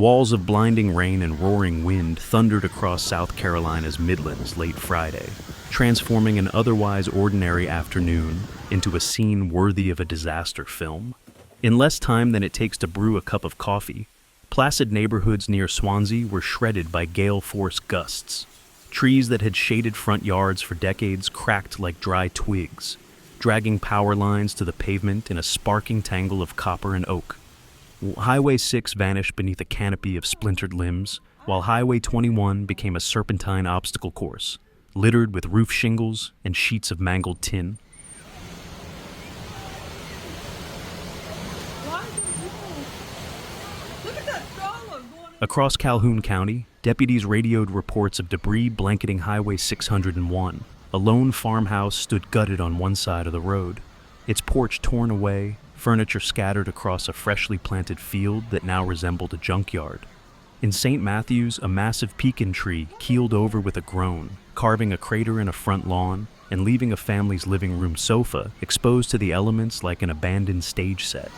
Walls of blinding rain and roaring wind thundered across South Carolina's Midlands late Friday, transforming an otherwise ordinary afternoon into a scene worthy of a disaster film. In less time than it takes to brew a cup of coffee, placid neighborhoods near Swansea were shredded by gale-force gusts. Trees that had shaded front yards for decades cracked like dry twigs, dragging power lines to the pavement in a sparking tangle of copper and oak. Highway 6 vanished beneath a canopy of splintered limbs, while Highway 21 became a serpentine obstacle course, littered with roof shingles and sheets of mangled tin. Across Calhoun County, deputies radioed reports of debris blanketing Highway 601. A lone farmhouse stood gutted on one side of the road, its porch torn away, furniture scattered across a freshly planted field that now resembled a junkyard. In St. Matthews, a massive pecan tree keeled over with a groan, carving a crater in a front lawn and leaving a family's living room sofa exposed to the elements like an abandoned stage set.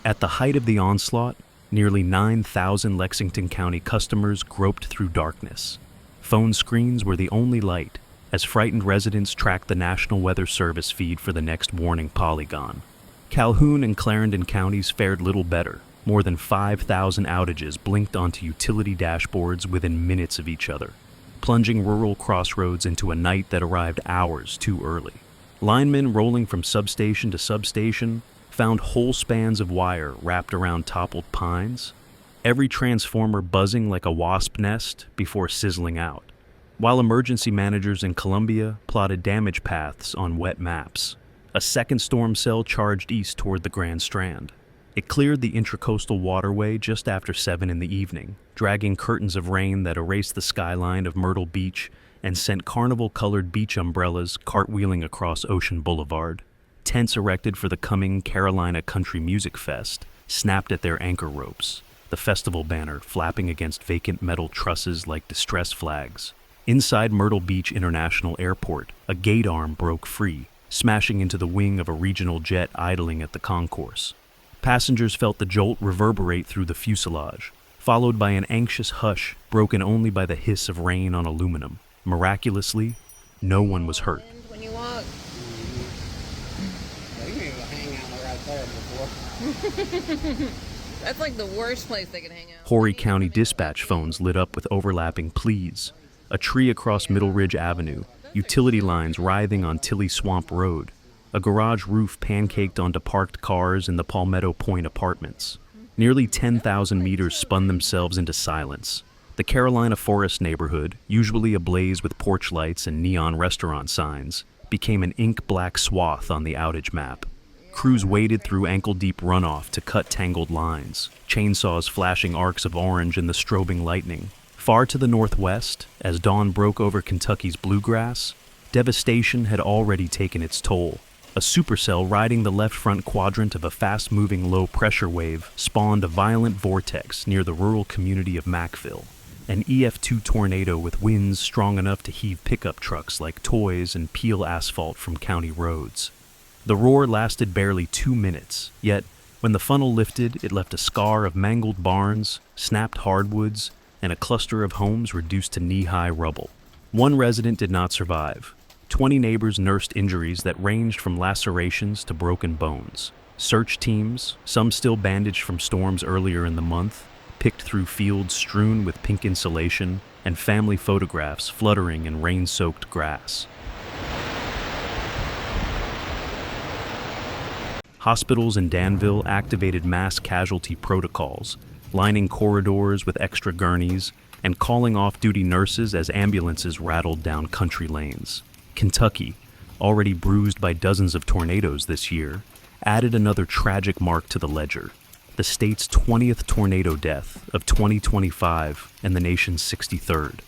At the height of the onslaught, nearly 9,000 Lexington County customers groped through darkness. Phone screens were the only light, as frightened residents tracked the National Weather Service feed for the next warning polygon. Calhoun and Clarendon counties fared little better. More than 5,000 outages blinked onto utility dashboards within minutes of each other, plunging rural crossroads into a night that arrived hours too early. Linemen rolling from substation to substation found whole spans of wire wrapped around toppled pines, every transformer buzzing like a wasp nest before sizzling out, while emergency managers in Columbia plotted damage paths on wet maps. A second storm cell charged east toward the Grand Strand. It cleared the intracoastal waterway just after 7 in the evening, dragging curtains of rain that erased the skyline of Myrtle Beach and sent carnival-colored beach umbrellas cartwheeling across Ocean Boulevard. Tents erected for the coming Carolina Country Music Fest snapped at their anchor ropes, the festival banner flapping against vacant metal trusses like distress flags. Inside Myrtle Beach International Airport, a gate arm broke free, smashing into the wing of a regional jet idling at the concourse. Passengers felt the jolt reverberate through the fuselage, followed by an anxious hush broken only by the hiss of rain on aluminum. Miraculously, no one was hurt. When you walk. That's like the worst place they can hang out. Horry County dispatch phones lit up with overlapping pleas. A tree across Middle Ridge Avenue, utility lines writhing on Tilly Swamp Road, a garage roof pancaked onto parked cars in the Palmetto Point apartments. Nearly 10,000 meters spun themselves into silence. The Carolina Forest neighborhood, usually ablaze with porch lights and neon restaurant signs, became an ink-black swath on the outage map. Crews waded through ankle-deep runoff to cut tangled lines, chainsaws flashing arcs of orange in the strobing lightning. Far to the northwest, as dawn broke over Kentucky's bluegrass, devastation had already taken its toll. A supercell riding the left front quadrant of a fast-moving low-pressure wave spawned a violent vortex near the rural community of Mackville, an EF2 tornado with winds strong enough to heave pickup trucks like toys and peel asphalt from county roads. The roar lasted barely 2 minutes, yet when the funnel lifted, it left a scar of mangled barns, snapped hardwoods, and a cluster of homes reduced to knee-high rubble. One resident did not survive. 20 neighbors nursed injuries that ranged from lacerations to broken bones. Search teams, some still bandaged from storms earlier in the month, picked through fields strewn with pink insulation and family photographs fluttering in rain-soaked grass. Hospitals in Danville activated mass casualty protocols, lining corridors with extra gurneys and calling off-duty nurses as ambulances rattled down country lanes. Kentucky, already bruised by dozens of tornadoes this year, added another tragic mark to the ledger, the state's 20th tornado death of 2025 and the nation's 63rd.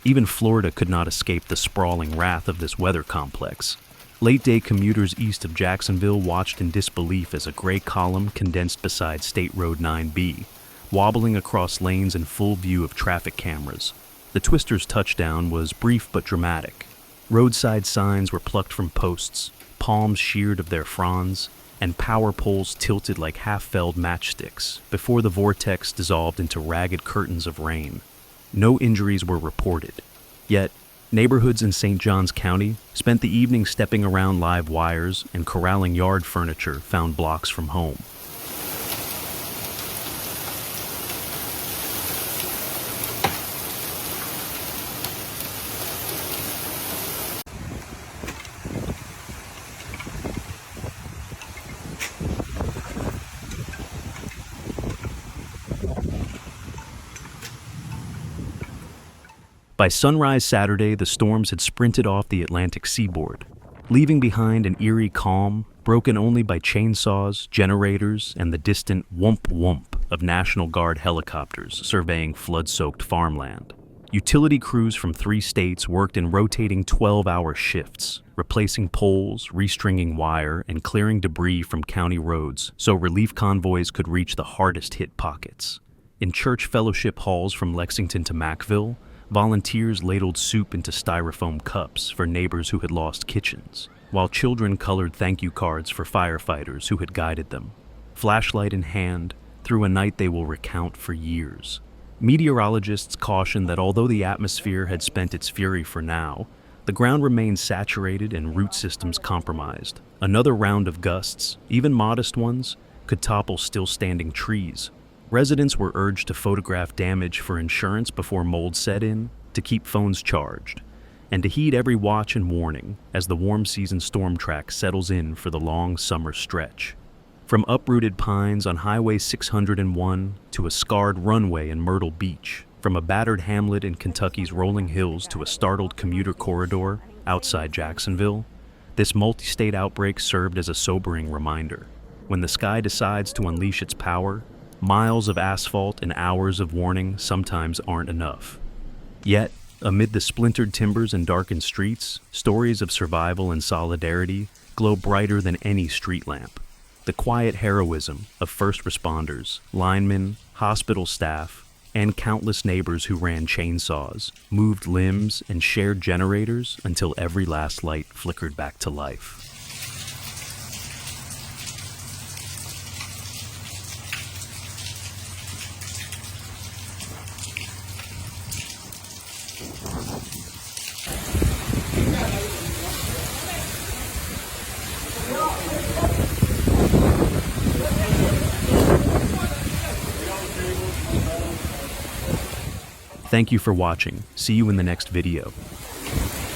Even Florida could not escape the sprawling wrath of this weather complex. Late-day commuters east of Jacksonville watched in disbelief as a gray column condensed beside State Road 9B, wobbling across lanes in full view of traffic cameras. The Twister's touchdown was brief but dramatic. Roadside signs were plucked from posts, palms sheared of their fronds, and power poles tilted like half-felled matchsticks before the vortex dissolved into ragged curtains of rain. No injuries were reported. Yet, neighborhoods in St. Johns County spent the evening stepping around live wires and corralling yard furniture found blocks from home. By sunrise Saturday, the storms had sprinted off the Atlantic seaboard, leaving behind an eerie calm broken only by chainsaws, generators, and the distant whoomp-whoomp of National Guard helicopters surveying flood-soaked farmland. Utility crews from 3 states worked in rotating 12-hour shifts, replacing poles, restringing wire, and clearing debris from county roads so relief convoys could reach the hardest-hit pockets. In church fellowship halls from Lexington to Mackville, volunteers ladled soup into styrofoam cups for neighbors who had lost kitchens, while children colored thank you cards for firefighters who had guided them, flashlight in hand, through a night they will recount for years. Meteorologists cautioned that although the atmosphere had spent its fury for now, the ground remained saturated and root systems compromised. Another round of gusts, even modest ones, could topple still-standing trees. Residents were urged to photograph damage for insurance before mold set in, to keep phones charged, and to heed every watch and warning as the warm season storm track settles in for the long summer stretch. From uprooted pines on Highway 601 to a scarred runway in Myrtle Beach, from a battered hamlet in Kentucky's rolling hills to a startled commuter corridor outside Jacksonville, this multi-state outbreak served as a sobering reminder. When the sky decides to unleash its power, miles of asphalt and hours of warning sometimes aren't enough. Yet, amid the splintered timbers and darkened streets, stories of survival and solidarity glow brighter than any street lamp. The quiet heroism of first responders, linemen, hospital staff, and countless neighbors who ran chainsaws, moved limbs, and shared generators until every last light flickered back to life. Thank you for watching. See you in the next video.